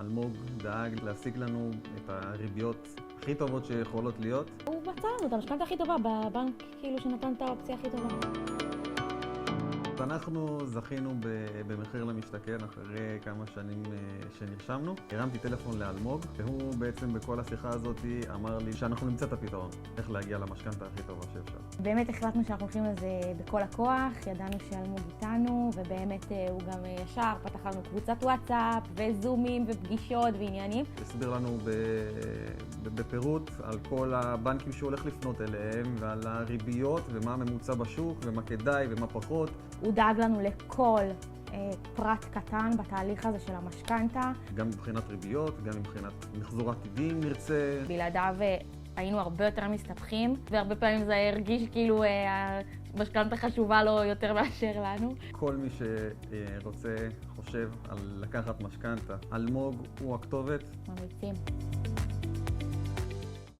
אלמוג דאג להשיג לנו את הריביות הכי טובות שיכולות להיות. הוא מצא לנו את המשכנתא הכי טובה בבנק, כאילו שנתן את האופציה הכי טובה. אנחנו זכינו במחיר למשתכן אחרי כמה שנים שנרשמנו. הרמתי טלפון לאלמוג, והוא בעצם בכל השיחה הזאת אמר לי שאנחנו נמצא את הפתרון, איך להגיע למשכנתא הכי טובה שאפשר. באמת החלטנו שאנחנו הולכים לזה בכל הכוח, ידענו שאלמוג איתנו, ובאמת הוא גם ישר פתח לנו קבוצת וואטסאפ וזומים ופגישות ועניינים. הסביר לנו בפירוט על כל הבנקים שהוא הולך לפנות אליהם ועל הריביות ומה הממוצע בשוק ומה כדאי ומה פחות. הוא דאג לנו לכל פרט קטן בתהליך הזה של המשכנתא. גם מבחינת ריביות, גם מבחינת מחזור עתידי אם נרצה. בלעדיו היינו הרבה יותר מסתבכים, והרבה פעמים זה הרגיש כאילו המשכנתא חשובה לו יותר מאשר לנו. כל מי שרוצה, חושב על לקחת משכנתא, אלמוג הוא הכתובת. ממליצים.